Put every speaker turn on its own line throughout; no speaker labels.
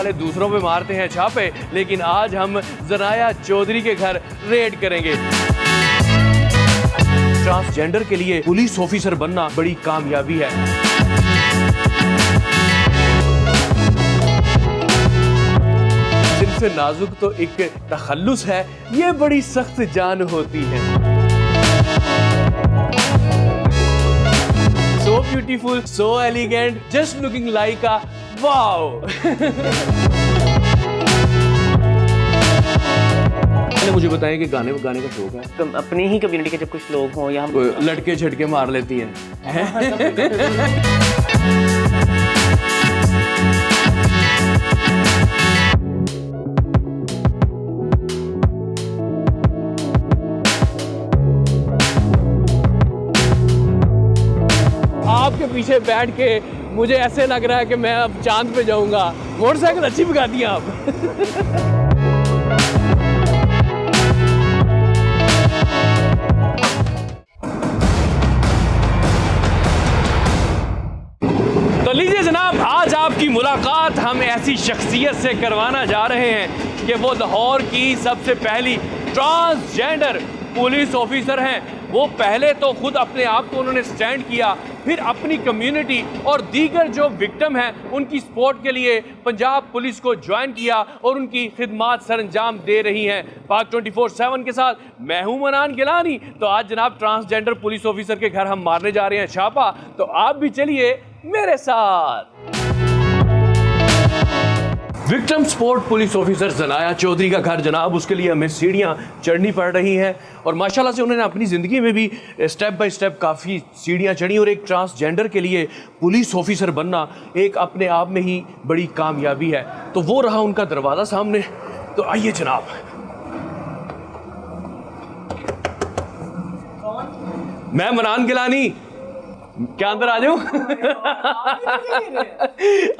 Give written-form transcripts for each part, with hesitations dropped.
वाले दूसरों पे मारते हैं छापे, लेकिन आज हम ज़नाया चौधरी के घर रेड करेंगे। ट्रांसजेंडर के लिए पुलिस ऑफिसर बनना बड़ी कामयाबी है। सिर्फ नाजुक तो एक तखल्लुस है, ये बड़ी सख्त जान होती है। So beautiful, so elegant, just looking like a wow. मुझे बताएं कि गाने का शौक है?
अपनी ही कम्युनिटी के जब कुछ लोग हों या
लड़के झटके मार लेती हैं। आपके पीछे बैठ के मुझे ऐसे लग रहा है कि मैं अब चांद पे जाऊंगा। मोटरसाइकिल अच्छी भगाती हैं आप। तो लीजिए जनाब, आज आपकी मुलाकात हम ऐसी शख्सियत से करवाना जा रहे हैं कि वो लाहौर की सबसे पहली ट्रांसजेंडर पुलिस ऑफिसर हैं। वो पहले तो खुद अपने आप को उन्होंने स्टैंड किया, फिर अपनी कम्युनिटी और दीगर जो विक्टिम हैं उनकी सपोर्ट के लिए पंजाब पुलिस को ज्वाइन किया और उनकी खिदमात सरंजाम दे रही हैं। पाक 24/7 के साथ मैं हूं मनान गिलानी। तो आज जनाब ट्रांसजेंडर पुलिस ऑफिसर के घर हम मारने जा रहे हैं छापा, तो आप भी चलिए मेरे साथ। Victim support police officer Zanaya Chaudhary का घर जनाब, उसके लिए हमें सीढ़ियाँ चढ़नी पड़ रही हैं और माशाल्लाह से उन्होंने अपनी ज़िंदगी में भी स्टेप बाय स्टेप काफ़ी सीढ़ियाँ चढ़ी और एक ट्रांसजेंडर के लिए पुलिस ऑफिसर बनना एक अपने आप में ही बड़ी कामयाबी है। तो वो रहा उनका दरवाज़ा सामने, तो आइए जनाब। मैं मनान गिलानी, क्या अंदर आ जाऊं?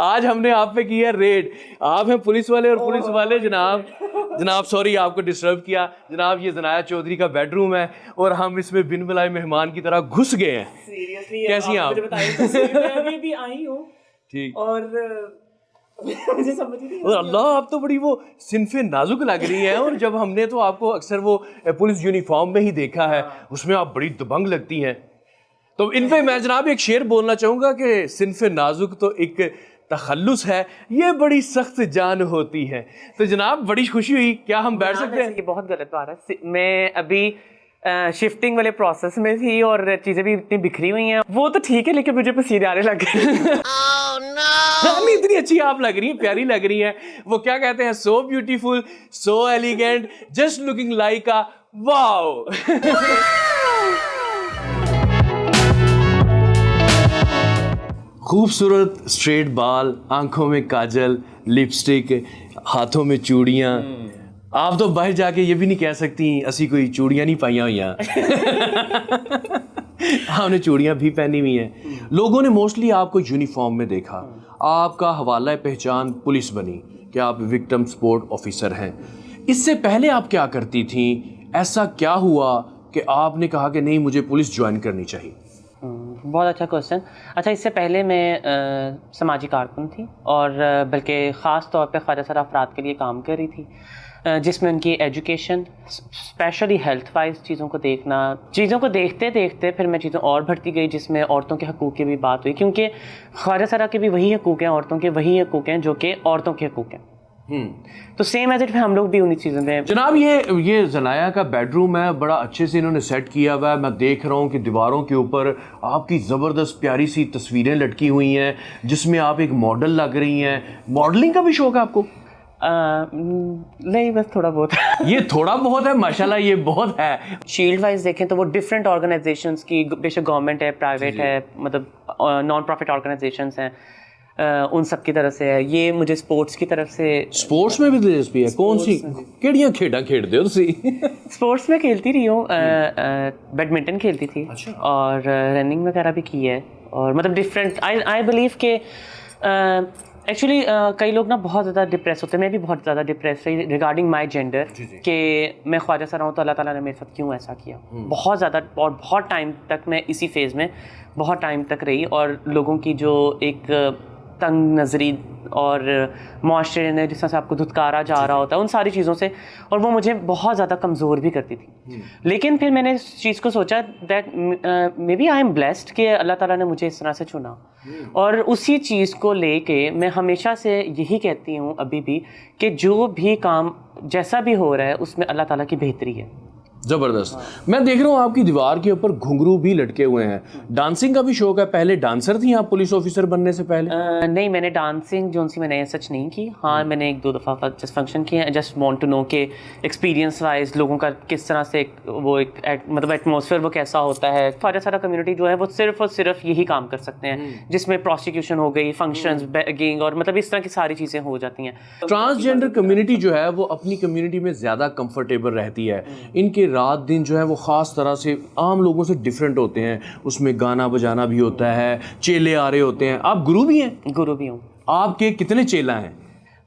आज हमने आप पे की है रेड। आप हैं पुलिस वाले और पुलिस वाले जनाब सॉरी आपको डिस्टर्ब किया जनाब। ये ज़नाया चौधरी का बेडरूम है और हम इसमें बिन बुलाए मेहमान की तरह घुस गए हैं।
सीरियसली
कैसी हैं आप?
मैं भी आई हूँ
ठीक।
और मुझे समझ ही नहीं
और अल्लाह, आप तो बड़ी वो सिनफे नाजुक लग रही हैं। और जब हमने तो आपको अक्सर वो पुलिस यूनिफॉर्म में ही देखा है, उसमें आप बड़ी दबंग लगती हैं। तो इन पे मैं जनाब एक शेर बोलना चाहूँगा कि सिनफे नाजुक तो एक तखल्लुस है, ये बड़ी सख्त जान होती है। तो जनाब बड़ी खुशी हुई, क्या हम बैठ सकते हैं?
ये बहुत गलत बात है। मैं अभी शिफ्टिंग वाले प्रोसेस में थी और चीज़ें भी इतनी बिखरी हुई हैं। वो तो ठीक है, लेकिन मुझे पसीने आने लग गए।
नहीं, इतनी अच्छी आप लग रही हैं, प्यारी लग रही हैं। वो क्या कहते हैं, so beautiful, so elegant, just looking like a wow. खूबसूरत स्ट्रेट बाल, आंखों में काजल, लिपस्टिक, हाथों में चूड़ियाँ। आप तो बाहर जाके ये भी नहीं कह सकती असी कोई चूड़ियाँ नहीं पाई हुई। आपने चूड़ियाँ भी पहनी हुई हैं। लोगों ने मोस्टली आपको यूनिफॉर्म में देखा, आपका हवाला पहचान पुलिस बनी कि आप विक्टिम सपोर्ट ऑफिसर हैं। इससे पहले आप क्या करती थी? ऐसा क्या हुआ कि आपने कहा कि नहीं, मुझे पुलिस ज्वाइन करनी चाहिए?
बहुत अच्छा क्वेश्चन। अच्छा, इससे पहले मैं समाजी कारकुन थी और बल्कि ख़ास तौर पे ख्वाजा सर अफराद के लिए काम कर रही थी, जिसमें उनकी एजुकेशन, स्पेशली हेल्थ वाइज चीज़ों को देखना, चीज़ों को देखते देखते फिर मैं चीज़ों और बढ़ती गई, जिसमें औरतों के हकूक़ की भी बात हुई, क्योंकि ख्वाजा सरा के भी वही हकूक़ हैं, औरतों के वही हकूक़ हैं जो कि औरतों के हकूक़ हैं। तो सेम एज इट हम लोग भी उन्हीं चीज़ों में।
जनाब ये ज़नाया का बेडरूम है, बड़ा अच्छे से इन्होंने सेट किया हुआ है। मैं देख रहा हूँ कि दीवारों के ऊपर आपकी ज़बरदस्त प्यारी सी तस्वीरें लटकी हुई हैं, जिसमें आप एक मॉडल लग रही हैं। मॉडलिंग का भी शौक है आपको?
नहीं, बस थोड़ा बहुत।
ये थोड़ा बहुत है, माशाल्लाह ये बहुत है।
शील्ड वाइज देखें तो वो डिफरेंट ऑर्गेनाइजेशंस की, बेशक गवर्नमेंट है, प्राइवेट है, मतलब नॉन प्रॉफिट ऑर्गेनाइजेशंस हैं, उन सब की तरफ से है। ये मुझे स्पोर्ट्स की तरफ से।
स्पोर्ट्स में भी दिलचस्पी है? कौन सी केड़ियां खेड़ा खेलते हो तुसी?
स्पोर्ट्स में खेलती रही हूँ, बैडमिंटन खेलती थी। अच्छा। और रनिंग वगैरह भी की है, और मतलब डिफरेंट। आई बिलीव के एक्चुअली कई लोग ना बहुत ज़्यादा डिप्रेस होते हैं। मैं भी बहुत ज़्यादा डिप्रेस रही रिगार्डिंग माई जेंडर, कि मैं ख्वाजा सर हूँ तो अल्लाह ताला ने मेरे साथ क्यों ऐसा किया। बहुत ज़्यादा, और बहुत टाइम तक मैं इसी फेज़ में बहुत टाइम तक रही, और लोगों की जो एक तंग नज़री और माशरे ने जिस तरह से आपको धुतकारा जा रहा होता है, उन सारी चीज़ों से, और वो मुझे बहुत ज़्यादा कमज़ोर भी करती थी। लेकिन फिर मैंने इस चीज़ को सोचा that may be I am blessed कि अल्लाह ताला ने मुझे इस तरह से चुना, और उसी चीज़ को लेके मैं हमेशा से यही कहती हूँ अभी भी कि जो भी काम जैसा भी हो रहा है उसमें अल्लाह ताला की बेहतरी है।
जबरदस्त। मैं देख रहा हूँ आपकी दीवार के ऊपर घुंघरू भी लटके हुए हैं। डांसिंग का भी शौक है? पहले डांसर थी आप पुलिस ऑफिसर बनने से पहले?
नहीं, मैंने डांसिंग जो सी मैंने सच नहीं की। हाँ, मैंने 1-2 दफ़ा जस्ट फंक्शन किए हैं। जस्ट वांट टू नो कि एक्सपीरियंस वाइज लोगों का किस तरह से मतलब एटमॉस्फेयर वो कैसा होता है। सारा कम्युनिटी जो है वो सिर्फ और सिर्फ यही काम कर सकते हैं, जिसमें प्रोसिक्यूशन हो गई, फंक्शंस, बेगिंग और मतलब इस तरह की सारी चीज़ें हो जाती हैं।
ट्रांसजेंडर कम्युनिटी जो है वो अपनी कम्युनिटी में ज़्यादा कंफर्टेबल रहती है। इनके रात दिन जो है वो ख़ास तरह से आम लोगों से डिफरेंट होते हैं। उसमें गाना बजाना भी होता है, चेले आ रहे होते हैं। आप गुरु भी हैं?
गुरु भी हूँ।
आपके कितने चेला हैं?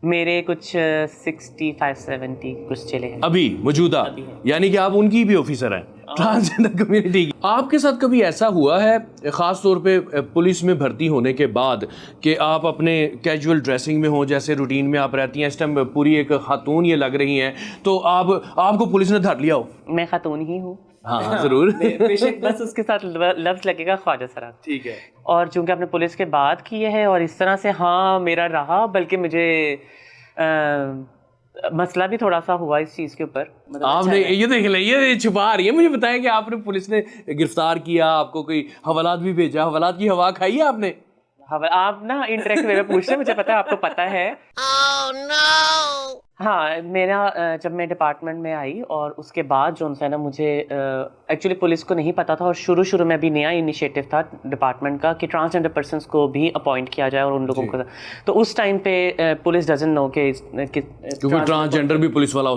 मेरे कुछ 65-70 कुछ चेले हैं
अभी मौजूदा, यानी कि आप उनकी भी ऑफिसर हैं ट्रांसजेंडर कम्युनिटी की। आपके साथ कभी ऐसा हुआ है ख़ास तौर पे पुलिस में भर्ती होने के बाद कि आप अपने कैजुअल ड्रेसिंग में हो, जैसे रूटीन में आप रहती हैं, इस टाइम पूरी एक खातून ये लग रही हैं, तो आपको पुलिस ने धर लिया हो?
मैं खातून ही हूँ।
हाँ ज़रूर।
बेशक, बस उसके साथ लफ्ज़ लगेगा ख्वाजा सरा।
ठीक है।
और चूँकि आपने पुलिस के बाद किए है और इस तरह से, हाँ मेरा रहा, बल्कि मुझे मसला भी थोड़ा सा हुआ इस चीज़ के ऊपर। मतलब
आपने ये देख लें, ये छुपा रही है, मुझे बताएं कि आपने पुलिस ने गिरफ्तार किया, आपको कोई हवालात भी भेजा, हवालात की हवा खाई है आपने?
आप ना इंटरेक्ट वे में पूछ रहे हैं, मुझे पता है आपको पता है। Oh, no! हाँ, मेरा जब मैं डिपार्टमेंट में आई और उसके बाद जो है ना, मुझे एक्चुअली पुलिस को नहीं पता था, और शुरू में भी नया इनिशिएटिव था डिपार्टमेंट का कि ट्रांसजेंडर पर्सन्स को भी अपॉइंट किया जाए और उन लोगों को, तो उस टाइम पे पुलिस डजंट नो कि
क्योंकि ट्रांसजेंडर भी पुलिस वाला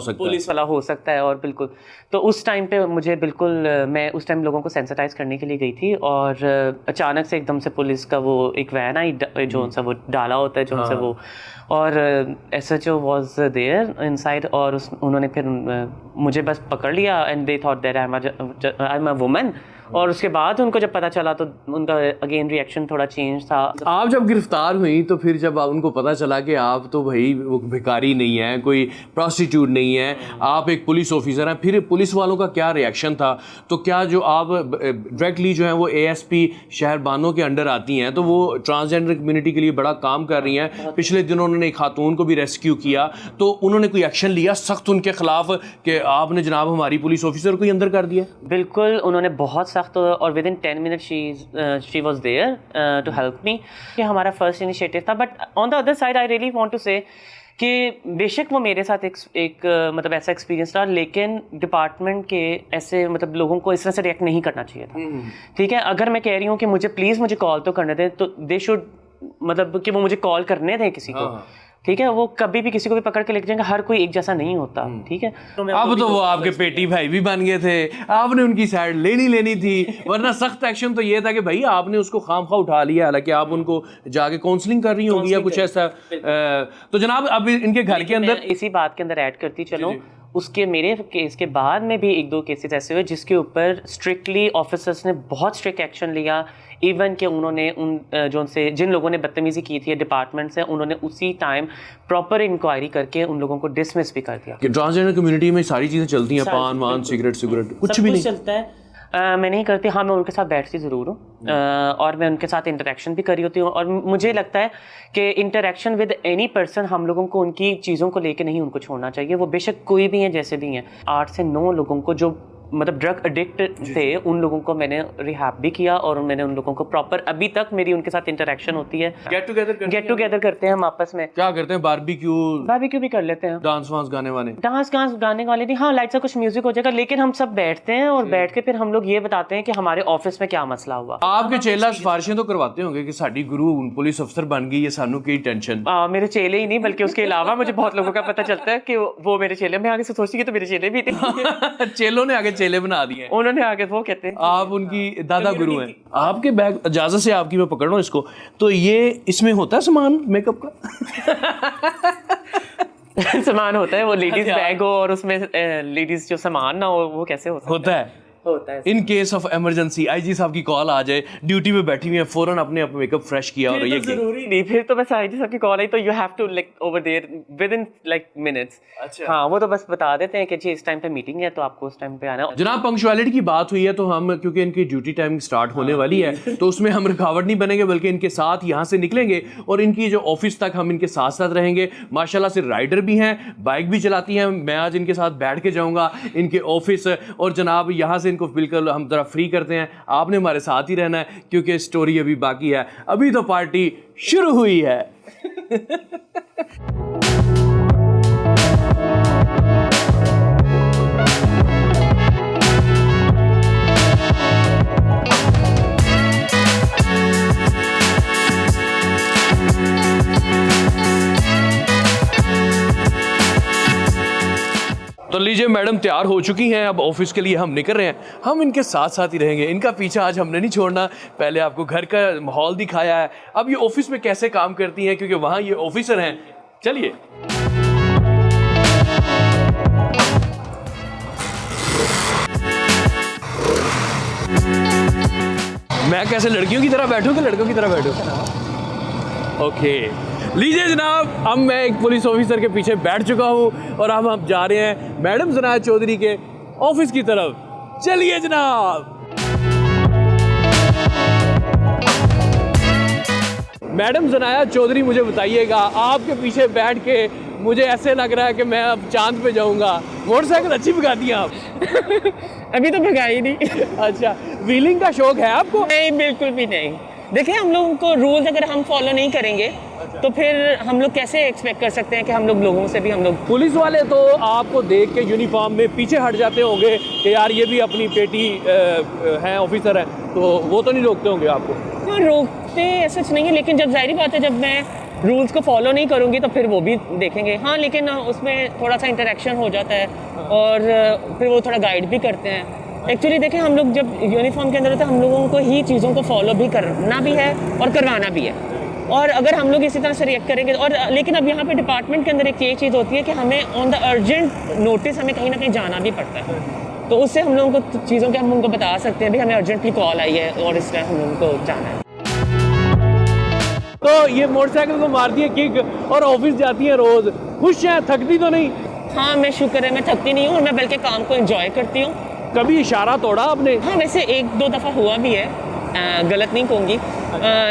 हो सकता है।
और बिल्कुल, तो उस टाइम पे मुझे बिल्कुल, मैं उस टाइम लोगों को सेंसिटाइज करने के लिए गई थी, और अचानक से एकदम से पुलिस का वो एक वैन आई जो सा वो डाला होता है जो से वो, और SHO वाज देयर इनसाइड, और उन्होंने फिर मुझे बस पकड़ लिया and they thought that I am a woman. और उसके बाद उनको जब पता चला तो उनका अगेन रिएक्शन थोड़ा चेंज था।
आप जब गिरफ्तार हुई तो फिर जब उनको पता चला कि आप तो भाई वो भिखारी नहीं है, कोई प्रोस्टिट्यूट नहीं है, आप एक पुलिस ऑफिसर हैं, फिर पुलिस वालों का क्या रिएक्शन था? तो क्या जो आप डायरेक्टली जो है वो ASP शहरबानों के अंडर आती हैं, तो वो ट्रांसजेंडर कम्युनिटी के लिए बड़ा काम कर रही हैं। पिछले दिनों उन्होंने एक खातून को भी रेस्क्यू किया, तो उन्होंने कोई एक्शन लिया सख्त उनके खिलाफ कि आपने जनाब हमारी पुलिस ऑफिसर को ही अंदर कर दिया?
बिल्कुल, उन्होंने बहुत सख्त, और within 10 minute she was there to help me. कि हमारा फर्स्ट इनिशिएटिव था, but on the other side I really want to say कि बेशक वो मेरे साथ एक मतलब ऐसा एक्सपीरियंस रहा, लेकिन डिपार्टमेंट के ऐसे मतलब लोगों को इस तरह से रिएक्ट नहीं करना चाहिए था। ठीक है, अगर मैं कह रही हूँ कि मुझे प्लीज़ मुझे कॉल तो करने दें, तो दे शुड, मतलब कि वो मुझे कॉल करने दें किसी को। ठीक है, वो कभी भी किसी को भी पकड़ के लेके जाएंगे, हर कोई एक जैसा नहीं होता। ठीक है,
अब तो वो आपके पेटी भाई भी बन गए थे, आपने उनकी साइड लेनी थी, वरना सख्त एक्शन तो ये था कि भाई आपने उसको खामखा उठा लिया, हालांकि आप उनको जाके काउंसलिंग कर रही होंगी या कुछ ऐसा। तो जनाब अब इनके घर के अंदर
इसी बात के अंदर ऐड करती चलो, उसके मेरे केस के बाद में भी 1-2 केसेस ऐसे हुए जिसके ऊपर स्ट्रिक्टली ऑफिसर्स ने बहुत स्ट्रिक्ट एक्शन लिया। इवन कि उन्होंने जिन लोगों ने बदतमीज़ी की थी डिपार्टमेंट से, उन्होंने उसी टाइम प्रॉपर इंक्वायरी करके उन लोगों को डिसमिस भी कर दिया।
ट्रांसजेंडर कम्युनिटी में सारी चीज़ें चलती हैं, पान वान सिगरेट कुछ भी नहीं
चलता है। मैं नहीं करती। हाँ, मैं उनके साथ बैठती ज़रूर हूँ, और मैं उनके साथ इंटरेक्शन भी करी होती हूँ, और मुझे लगता है कि इंटरेक्शन विद एनी पर्सन, हम लोगों को उनकी चीज़ों को लेके नहीं उनको छोड़ना चाहिए। वो बेशक कोई भी हैं, जैसे भी हैं। 8 से 9 लोगों को जो मतलब ड्रग एडिक्ट थे, उन लोगों को मैंने रिहैब भी किया, और मैंने उन लोगों को प्रॉपर, अभी तक मेरी उनके साथ इंटरेक्शन होती है। गेट टुगेदर करते हैं हम आपस में।
क्या करते हैं? बारबेक्यू भी
कर लेते हैं।
डांस गाने
वाले नहीं, हाँ लाइट सा कुछ म्यूजिक हो जाएगा, लेकिन हम सब बैठते हैं और बैठ के फिर हम लोग ये बताते हैं कि हमारे ऑफिस में क्या मसला हुआ।
आपके चेला सिफारिशें तो करवाते होंगे कि साडी गुरु पुलिस अफसर बन गई है, सानू की टेंशन?
मेरे चेले ही नहीं, बल्कि उसके अलावा मुझे बहुत लोगों का पता चलता है कि वो मेरे चेले, मैं आगे से सोचती कि तो मेरे चेले भी थे।
चेलों ने आगे चेले बना दिए,
उन्होंने आगे, वो कहते हैं
आप उनकी दादा गुरु हैं। आपके बैग, इजाजत से आपकी मैं पकड़ रहा हूँ इसको, तो ये इसमें होता है सामान मेकअप का?
सामान होता है, वो लेडीज बैग हो और उसमें लेडीज जो सामान ना हो, वो कैसे होता
है?
होता है।
In case of emergency IG साहब की कॉल आ जाए, ड्यूटी पे बैठी हुई है, फौरन अपने आप मेकअप फ्रेश किया और
फिर
ये
तो जरूरी नहीं, फिर तो बस आईजी साहब की कॉल आई तो you have to like over there within like minutes.
अच्छा।
हाँ, वो तो बस बता देते हैं कि जी इस टाइम पे मीटिंग है तो आपको उस टाइम पे आना है।
जनाब पंक्चुअलिटी की बात हुई है तो हम, क्योंकि इनकी ड्यूटी टाइम स्टार्ट होने वाली है तो उसमें हम रुकावट नहीं बनेंगे, बल्कि इनके साथ यहाँ से निकलेंगे और इनकी जो ऑफिस तक हम इनके साथ साथ रहेंगे। माशाल्लाह से राइडर भी हैं, बाइक भी चलाती हैं। मैं आज इनके साथ बैठ के जाऊँगा इनके ऑफिस, और जनाब यहाँ से इनको बिल्कुल हम ज़रा फ्री करते हैं। आपने हमारे साथ ही रहना है क्योंकि स्टोरी अभी बाकी है, अभी तो पार्टी शुरू हुई है। तो लीजिए मैडम तैयार हो चुकी हैं, अब ऑफिस के लिए हम निकल रहे हैं। हम इनके साथ साथ ही रहेंगे, इनका पीछा आज हमने नहीं छोड़ना। पहले आपको घर का माहौल दिखाया है, अब ये ऑफिस में कैसे काम करती हैं क्योंकि वहाँ ये ऑफिसर हैं। चलिए मैं कैसे लड़कियों की तरह बैठूं कि लड़कों की तरह बैठूं? ओके लीजिए जनाब, अब मैं एक पुलिस ऑफिसर के पीछे बैठ चुका हूँ और अब हम जा रहे हैं मैडम ज़नाया चौधरी के ऑफिस की तरफ। चलिए जनाब। मैडम ज़नाया चौधरी, मुझे बताइएगा, आपके पीछे बैठ के मुझे ऐसे लग रहा है कि मैं अब चांद पे जाऊंगा। मोटरसाइकिल अच्छी भगाती हैं आप?
अभी तो भगाई नहीं।
अच्छा, व्हीलिंग का शौक है आपको?
नहीं, बिल्कुल भी नहीं। देखिए, हम लोगों को रूल्स अगर हम फॉलो नहीं करेंगे तो फिर हम लोग कैसे एक्सपेक्ट कर सकते हैं कि हम लोग लोगों से भी हम लोग।
पुलिस वाले तो आपको देख के यूनिफॉर्म में पीछे हट जाते होंगे कि यार ये भी अपनी बेटी हैं, ऑफिसर हैं, तो वो तो नहीं रोकते होंगे आपको?
हाँ, रोकते ऐसा नहीं है, लेकिन जब जाहिर बात है जब मैं रूल्स को फॉलो नहीं करूँगी तो फिर वो भी देखेंगे। हाँ, लेकिन उसमें थोड़ा सा इंटरेक्शन हो जाता है और फिर वो थोड़ा गाइड भी करते हैं। एक्चुअली देखें, हम लोग जब यूनिफॉर्म के अंदर होते हैं हम लोगों को ही चीज़ों को फॉलो भी करना भी है और करवाना भी है। और अगर हम लोग इसी तरह से रिएक्ट करेंगे और लेकिन अब यहाँ पे डिपार्टमेंट के अंदर एक ये चीज़ होती है कि हमें ऑन द अर्जेंट नोटिस हमें कहीं ना कहीं जाना भी पड़ता है, तो उससे हम लोगों को चीज़ों के हम उनको बता सकते हैं भी हमें अर्जेंटली कॉल आई है और इस तरह हम लोगों को जाना है।
तो ये मोटरसाइकिल को मारती है किक और ऑफिस जाती है रोज, खुश हैं, थकती तो नहीं?
हाँ, मैं शुक्र है, मैं थकती नहीं हूँ और मैं बल्कि काम को एंजॉय करती हूँ।
कभी इशारा तोड़ा आपने?
हाँ, वैसे एक दो दफ़ा हुआ भी है, गलत नहीं कहूँगी,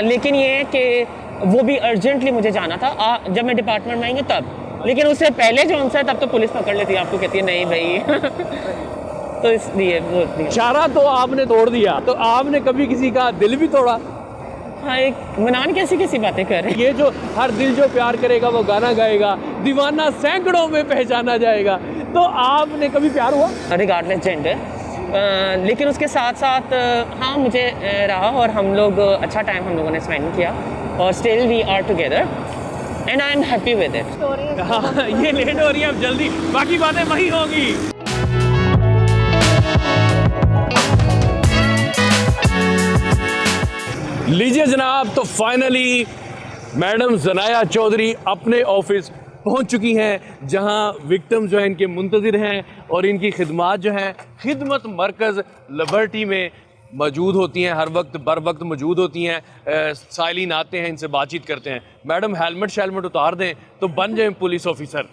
लेकिन ये है कि वो भी अर्जेंटली मुझे जाना था जब मैं डिपार्टमेंट में आएंगे तब, लेकिन उससे पहले जो उनसे तब तो पुलिस पकड़ लेती है, आपको कहती है नहीं भाई। तो इसलिए वो
इशारा तो आपने तोड़ दिया, तो आपने कभी किसी का दिल भी तोड़ा?
हाँ, एक मनान कैसी बातें कर रहे हैं।
ये जो हर दिल जो प्यार करेगा वो गाना गाएगा, दीवाना सैकड़ों में पहचाना जाएगा, तो आपने कभी प्यार हुआ?
रिगार्डलेस जेंडर, लेकिन उसके साथ साथ हाँ मुझे रहा और हम लोग अच्छा टाइम हम लोगों ने स्पेंड किया और still we are together and I am happy with it.
हाँ, ये लेट हो रही है, अब जल्दी बाकी बातें वही होगी। लीजिए जनाब, तो फाइनली मैडम ज़नाया चौधरी अपने ऑफिस पहुंच चुकी हैं जहां विक्टिम जो है इनके मुंतज़िर हैं और इनकी खिदमात जो हैं खिदमत मरकज़ लिबर्टी में मौजूद होती हैं, हर वक्त बर वक्त मौजूद होती हैं। साइलिन आते हैं, इनसे बातचीत करते हैं। मैडम हेलमेट शेलमेट उतार दें तो बन जाएं पुलिस ऑफिसर।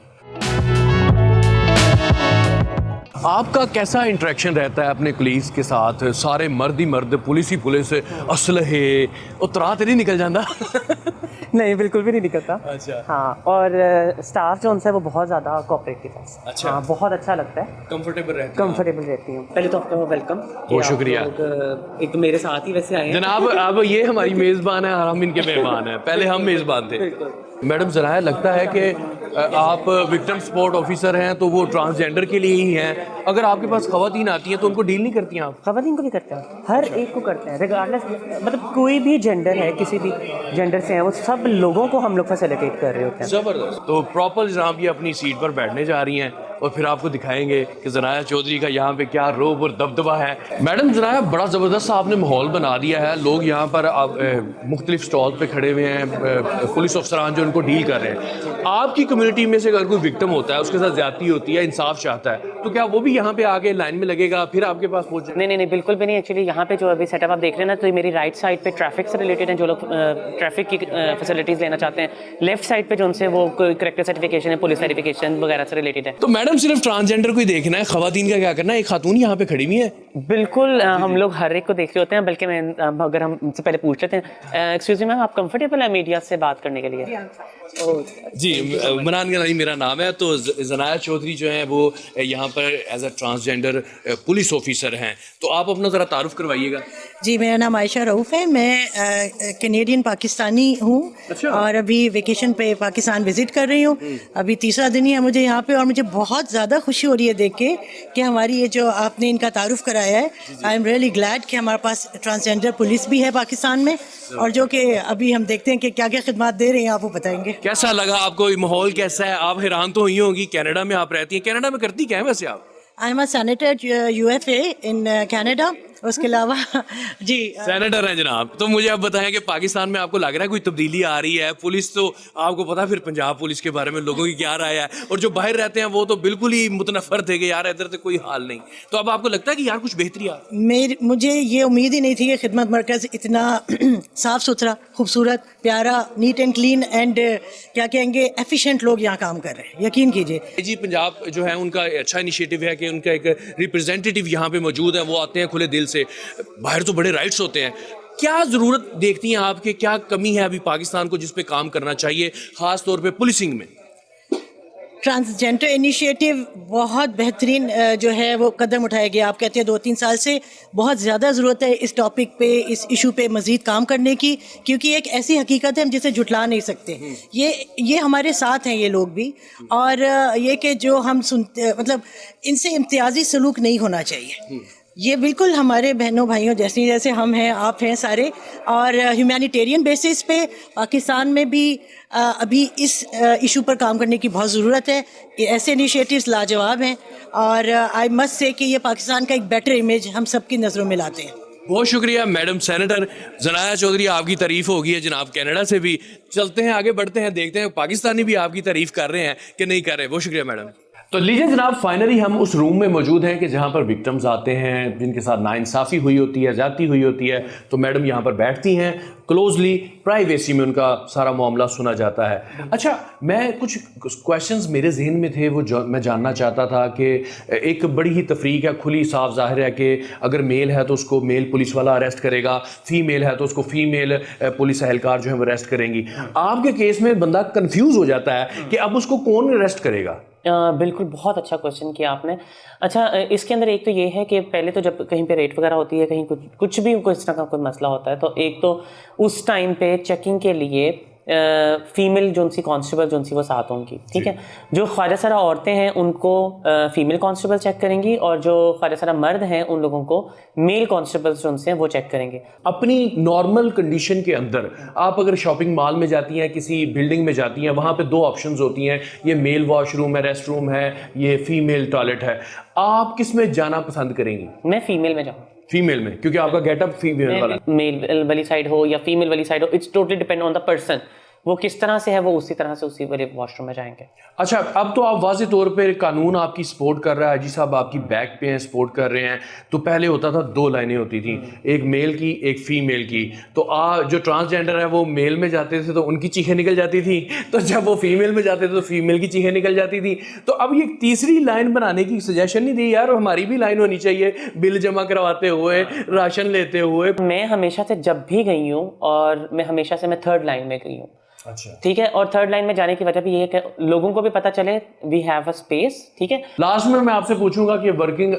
आपका कैसा इंटरेक्शन रहता है अपने पुलिस के साथ? सारे मर्द ही मर्द, पुलिस ही पुलिस, असलहे उतरा तो नहीं निकल जाता?
नहीं, बिल्कुल भी नहीं निकलता।
अच्छा।
हाँ, और स्टाफ जो उनसे वो बहुत ज़्यादा कोऑपरेटिव है।
अच्छा।
हाँ, बहुत अच्छा लगता है,
कंफर्टेबल रहते हैं?
कंफर्टेबल रहती हूँ। पहले तो आपका वेलकम,
बहुत शुक्रिया।
एक तो मेरे साथ ही वैसे आए हैं
जनाब, अब ये हमारी मेज़बान है और हम इनके मेहमान हैं, पहले हम मेज़बान थे। मैडम ज़नाया, लगता है कि आप विक्टिम सपोर्ट ऑफिसर हैं तो वो ट्रांसजेंडर के लिए ही हैं। अगर आपके पास ख़वातीन आती हैं तो उनको डील नहीं करती हैं आप?
ख़वातीन को भी करते हैं, हर एक को करते हैं, रिगार्डलेस, मतलब कोई भी जेंडर है, किसी भी जेंडर से है, वो सब लोगों को हम लोग फैसिलिटेट कर रहे होते हैं।
ज़बरदस्त। तो प्रॉपर जनाब ये अपनी सीट पर बैठने जा रही हैं और फिर आपको दिखाएंगे कि ज़नाया चौधरी का यहाँ पे क्या रोब और दबदबा है। मैडम ज़नाया, बड़ा ज़बरदस्त आपने माहौल बना दिया है, लोग यहाँ पर मुख्तलिफ स्टॉल पे खड़े हुए हैं, पुलिस अफसरान जो उनको डील कर रहे हैं। आपकी कम्युनिटी में से अगर कोई विक्टिम होता है, उसके साथ ज़्यादती होती है, इंसाफ चाहता है, तो क्या वो भी यहाँ पे आके लाइन में लगेगा फिर आपके पास पहुँचे?
नहीं, बिल्कुल भी नहीं। एक्चुअली यहाँ पे जो अभी सेटअप आप देख रहे हैं ना, तो ये मेरी राइट साइड पे ट्रैफिक से रिलेटेड है, जो लोग ट्रैफिक की फैसिलिटीज़ लेना चाहते हैं। लेफ्ट साइड पे जो उनसे वो करेक्टर सर्टिफिकेशन है, पुलिस वेरिफिकेशन वगैरह से रिलेटेड है।
तो मैडम सिर्फ ट्रांसजेंडर को ही देखना है, खवातीन का क्या करना है? एक खातून यहाँ पे खड़ी हुई है।
बिल्कुल, हम लोग हर एक को देख रहे होते हैं, बल्कि मैं अगर हम उनसे पहले पूछ लेते हैं, एक्सक्यूज मी मैम, आप कंफर्टेबल है मीडिया से बात करने के लिए?
जी, मनान गनाई मेरा नाम है। तो ज़नाया चौधरी जो हैं वो यहाँ पर as a transgender police officer हैं, तो आप अपना ज़रा तारुफ करवाइएगा।
जी, मेरा नाम आयशा रऊफ़ है, मैं कैनेडियन पाकिस्तानी हूँ।
अच्छा।
और अभी वेकेशन पे पाकिस्तान विज़िट कर रही हूँ। अभी तीसरा दिन ही है मुझे यहाँ पे, और मुझे बहुत ज़्यादा खुशी हो रही है देख के कि हमारी ये जो आपने इनका तारुफ कराया है, आई एम रियली ग्लैड कि हमारे पास ट्रांसजेंडर पुलिस भी है पाकिस्तान में, और जो कि अभी हम देखते हैं कि क्या क्या खिदमत दे रहे हैं, आप वो बताएंगे।
कैसा लगा आपको, माहौल कैसा है? आप हैरान तो हुई होंगी, कनाडा में आप रहती हैं, कनाडा में करती क्या है वैसे आप?
I am a senator UFA in Canada. उसके अलावा जी
सेनेटर हैं जनाब। तो मुझे अब बताएं कि पाकिस्तान में आपको लग रहा है कोई तब्दीली आ रही है? पुलिस तो आपको पता फिर पंजाब पुलिस के बारे में लोगों की क्या राय है, और जो बाहर रहते हैं वो तो बिल्कुल ही मुतनफ़र थे कि यार इधर तो कोई हाल नहीं। तो अब आपको लगता है कि यार कुछ बेहतरी आ?
मुझे ये उम्मीद ही नहीं थी कि खिदमत मरकज़ इतना साफ़ सुथरा, खूबसूरत, प्यारा, नीट एंड क्लीन एंड क्या कहेंगे एफिशिएंट लोग यहाँ काम कर रहे हैं। यकीन कीजिए
जी, पंजाब जो है उनका अच्छा इनिशिएटिव है कि उनका एक रिप्रेजेंटेटिव यहाँ पे मौजूद है, वो आते हैं खुले दिल से। बाहर तो बड़े राइट्स होते हैं, क्या ज़रूरत देखती हैं आपके, क्या कमी है अभी पाकिस्तान को जिस पे काम करना चाहिए, ख़ास तौर पे पुलिसिंग में?
ट्रांसजेंडर इनिशिएटिव बहुत बेहतरीन जो है वो कदम उठाया गया। आप कहते हैं 2-3 साल से बहुत ज़्यादा ज़रूरत है इस टॉपिक पे, इस इशू पे मज़ीद काम करने की, क्योंकि एक ऐसी हकीकत है हम जिसे जुटला नहीं सकते। ये हमारे साथ हैं ये लोग भी, और ये कि जो हम सुनते मतलब इनसे इम्तियाजी सलूक नहीं होना चाहिए। ये बिल्कुल हमारे बहनों भाइयों जैसे हम हैं, आप हैं सारे, और ह्यूमैनिटेरियन बेसिस पे पाकिस्तान में भी अभी इस इशू पर काम करने की बहुत ज़रूरत है। ये ऐसे इनिशिएटिव्स लाजवाब हैं, और आई मस्ट से कि ये पाकिस्तान का एक बेटर इमेज हम सबकी नज़रों में लाते हैं।
बहुत शुक्रिया मैडम सेनेटर ज़नाया चौधरी, आपकी तारीफ़ हो गई है जनाब कनाडा से भी। चलते हैं आगे बढ़ते हैं, देखते हैं पाकिस्तानी भी आपकी तारीफ़ कर रहे हैं कि नहीं कर रहे। बहुत शुक्रिया मैडम। तो लीजिए जनाब, फाइनली हम उस रूम में मौजूद हैं कि जहां पर विक्टिम्स आते हैं, जिनके साथ नाइंसाफ़ी हुई होती है, ज़्यादती हुई होती है। तो मैडम यहां पर बैठती हैं, क्लोजली प्राइवेसी में उनका सारा मामला सुना जाता है। अच्छा, मैं कुछ क्वेश्चंस मेरे जहन में थे, वो मैं जानना चाहता था कि एक बड़ी ही तफरीक है, खुली साफ ज़ाहिर है कि अगर मेल है तो उसको मेल पुलिस वाला अरेस्ट करेगा, फीमेल है तो उसको फीमेल पुलिस एहलकार जो है वो अरेस्ट करेंगी। आपके केस में बंदा कन्फ्यूज़ हो जाता है कि अब उसको कौन अरेस्ट करेगा?
बिल्कुल, बहुत अच्छा क्वेश्चन किया आपने। अच्छा, इसके अंदर एक तो ये है कि पहले तो जब कहीं पे रेट वगैरह होती है, कहीं कुछ भी कोई इस तरह का कोई मसला होता है, तो एक तो उस टाइम पे चेकिंग के लिए फीमेल जो सी कांस्टेबल जो सी वो साथ होंगी, ठीक है। जो ख्वाजा सरा औरतें हैं उनको फीमेल कांस्टेबल चेक करेंगी, और जो ख्वाजा सरा मर्द हैं उन लोगों को मेल कांस्टेबल्स जो उनसे हैं वो चेक करेंगे।
अपनी नॉर्मल कंडीशन के अंदर आप अगर शॉपिंग मॉल में जाती हैं, किसी बिल्डिंग में जाती हैं, वहाँ पे 2 ऑप्शंस होती हैं, ये मेल वॉशरूम है, रेस्ट रूम है, ये फीमेल टॉयलेट है। आप किस में जाना पसंद करेंगी? मैं
फीमेल में जाऊँ।
फीमेल में, क्योंकि आपका गेटअप फीमेल वाला,
मेल वाली साइड हो या फीमेल वाली साइड हो, it's totally depend on the person. वो किस तरह से है, वो उसी तरह से उसी वाले वॉशरूम में जाएंगे।
अच्छा, अब तो आप वाज़े तौर पे कानून आपकी सपोर्ट कर रहा है, जी साहब आपकी बैक पे हैं, सपोर्ट कर रहे हैं। तो पहले होता था 2 लाइनें होती थी, एक मेल की एक फीमेल की। तो जो ट्रांसजेंडर है वो मेल में जाते थे तो उनकी चीखें निकल जाती थी, तो जब वो फीमेल में जाते थे तो फीमेल की चीखें निकल जाती थी। तो अब ये तीसरी लाइन बनाने की सजेशन नहीं दी यार, हमारी भी लाइन होनी चाहिए, बिल जमा करवाते हुए, राशन लेते हुए।
मैं हमेशा से जब भी गई हूँ, और मैं हमेशा से मैं 3rd लाइन में गई हूँ।
अच्छा,
ठीक है। और 3rd लाइन में जाने की वजह भी ये है कि लोगों को भी पता चले वी हैव अ स्पेस, ठीक है।
लास्ट में मैं आपसे पूछूंगा कि वर्किंग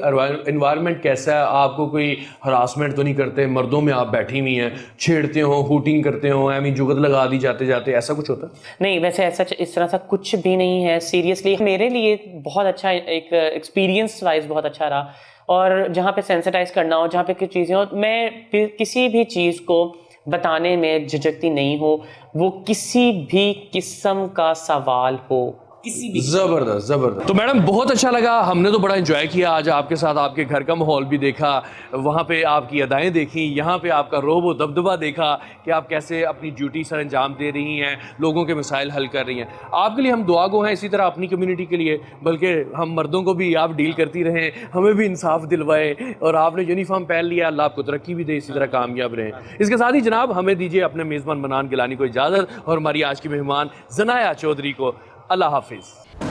एनवायरनमेंट कैसा है, आपको कोई हरासमेंट तो नहीं करते? मर्दों में आप बैठी हुई हैं, छेड़ते हो, हूटिंग करते हो, एमी जुगत लगा दी जाते जाते, ऐसा कुछ होता है?
नहीं, वैसे ऐसा इस तरह सा कुछ भी नहीं है। सीरियसली मेरे लिए बहुत अच्छा एक एक्सपीरियंस वाइज बहुत अच्छा रहा, और जहाँ पे सेंसिटाइज करना हो, जहाँ पे कुछ चीज़ें हो, मैं किसी भी चीज़ को बताने में झिझकती नहीं हो, वो किसी भी किस्म का सवाल हो। किसी भी
ज़बरदस्त ज़बरदस्त। तो मैडम बहुत अच्छा लगा, हमने तो बड़ा एंजॉय किया आज आपके साथ, आपके घर का माहौल भी देखा, वहाँ पे आपकी अदाएँ देखी, यहाँ पे आपका रोब व दबदबा देखा कि आप कैसे अपनी ड्यूटी सर अंजाम दे रही हैं, लोगों के मसाइल हल कर रही हैं। आपके लिए हम दुआ गो हैं, इसी तरह अपनी कम्युनिटी के लिए, बल्कि हम मर्दों को भी आप डील करती रहें, हमें भी इंसाफ दिलवाए, और आपने यूनिफॉर्म पहन लिया, अल्लाह आपको तरक्की भी दे, इसी तरह कामयाब रहें। इसके साथ ही जनाब हमें दीजिए अपने मेज़बान मनान गिलानी को इजाज़त, और हमारी आज की मेहमान ज़नाया चौधरी को अल्लाह हाफिज़।